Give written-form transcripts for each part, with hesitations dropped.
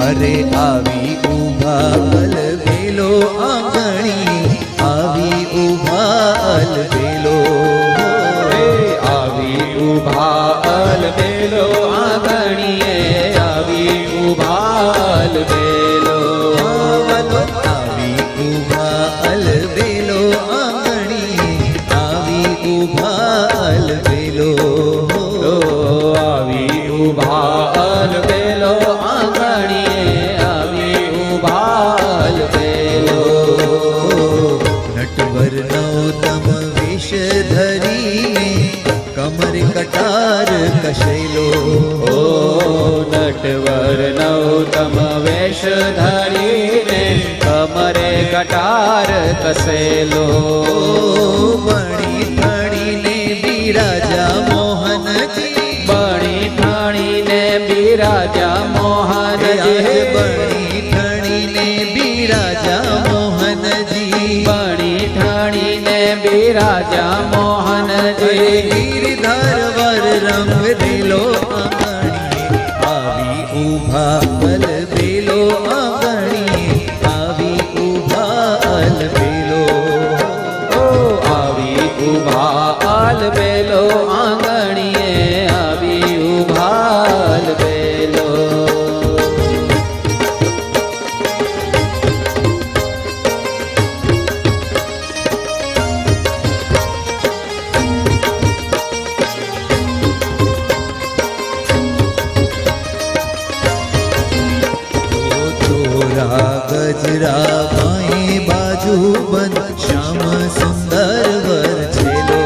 અરે આવી ઉભા અલબેલો આંગણી, આવી ઉભા અલબેલો, આવી ઉભા અલબેલો આંગણીએ, આવી ઉભા અલબેલો, આવી ઉભા અલબેલો આંગણી, આવી ઉભા અલબેલો, આવી ઉભા અલબેલો આંગણીએ, આવી ઉભા અલબેલો. નટવર નૌતમ વેશ ધરીને કમર કટાર કશેલો, ઓ નટવર નૌતમ વેશ ધરીને કમરે કટાર કસેલો, બણી ઠણીને બિરાજા મોહનજી, બણી ઠણીને બિરાજા મોહનજી, બણી ઠણીને બિરાજા મોહનજી, બણી ઠણીને બિરાજા મોહનજી, ગિરધર વર રંગ દેલો આંગણીએ, આવી ઉભા અલબેલો આંગણીએ, આવી ઉભા અલબેલો, આવી ઉભા અલબેલો આંગણીએ, આવી ઉભા અલબેલો. ગજરા બાએ બાજુ બંધ શ્યામ સુંદર વર છેલો,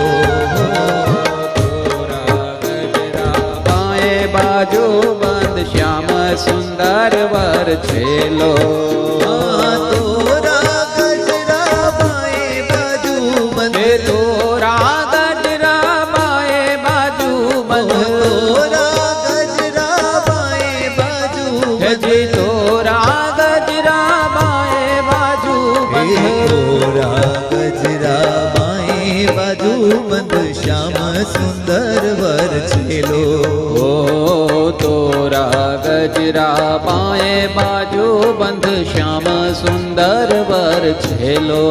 ગજરા બાએ બાજુ બંધ શ્યામ સુંદર વર છેલો, તોરા ગજરા બાએ બાજુ બંધ, તોરા ગજરા બાએ બાજુ બંધ, તોરા ગજરા બાએ બાજુ હજી તોરા ગજરા બાએ બાજુ બંધ, તોરા ગજરા બાએ બાજુ બંધ શ્યામ સુંદર વર છેલો, ઓ તોરા ગજરા બાએ બાજુ બંધ શ્યામ સુંદર વર છેલો,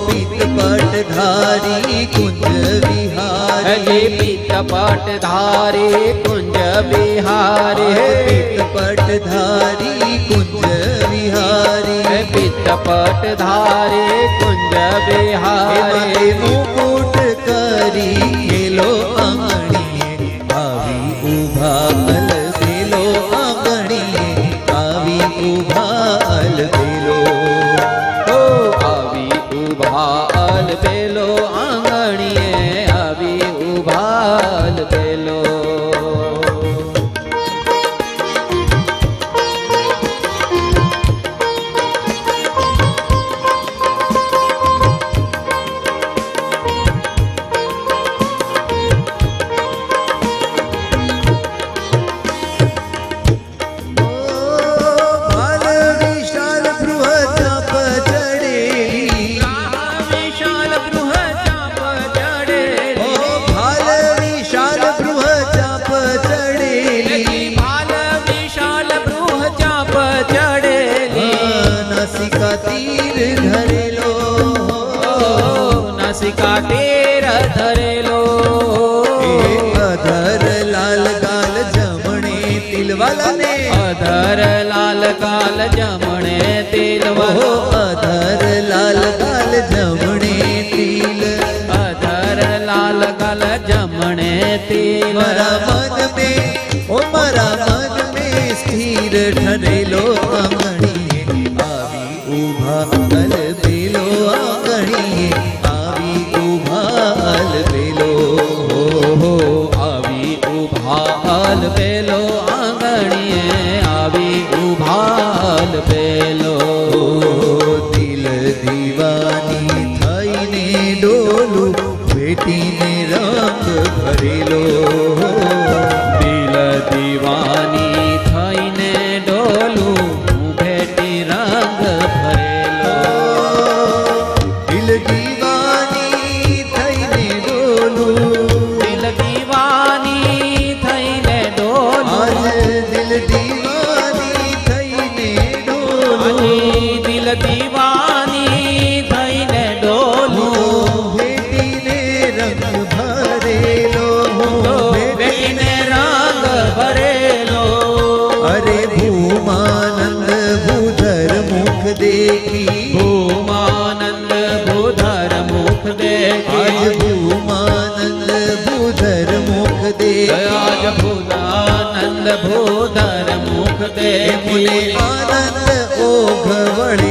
પીતપટ ધારી કુંજ વિહારી, હજી પીતપટ ધારી કુંજ બિહારી, પીતપટ ધારી કુંજ વિહારી, પીતપટ ધારી કુંજ બિહારી, મુકુટ કરી ખેલો આંગણીએ, આવી ઉભા અલબેલો આંગણીએ, આવી ઉભા અલબેલો, આવી ઉભા અલબેલો આંગણીએ, આવી ઉભા અલબેલો. ભાલ વિશાલ બૃહદ ચાપ ચડેલી, વિશાલ ગૃહ ચાપ ચડેલી, ભાલ વિશાલ બૃહદ ચાપ ચડેલી, બાલ વિશાલ ગૃહ ચાપ ચડેલી, નાસિકા તીર ધરેલો, નાસિકા તીર ધરેલો, અધર લાલ ગાલ જમણે તિલવાલાને, અધર લાલ કાલ જમણે તિલવાલો, અધર લાલ ગાલ જમણે તિલ, અધર લાલ કાલ જમણે તિલ, મારા મન में ओ મારા મન में સ્થિર ઠરેલો આંગણીએ, આવી ઉભા અલબેલો આંગણીએ, આવી ઉભા અલબેલો, આવી ઉભા અલબેલો આંગણીએ, આવી ઉભા અલબેલો, દિલ દીવાની થઈને ડોલું બેટીને રંગ ભરેલો, દેખી ભૂમાનંદ ભૂધર મુખ આજ દેખી ભૂમાનંદ ભૂધર મુખ આજ દેખી ભૂદાનંદ ભૂધર મુખ મુને દેખી આનંદ ઓઘ વળે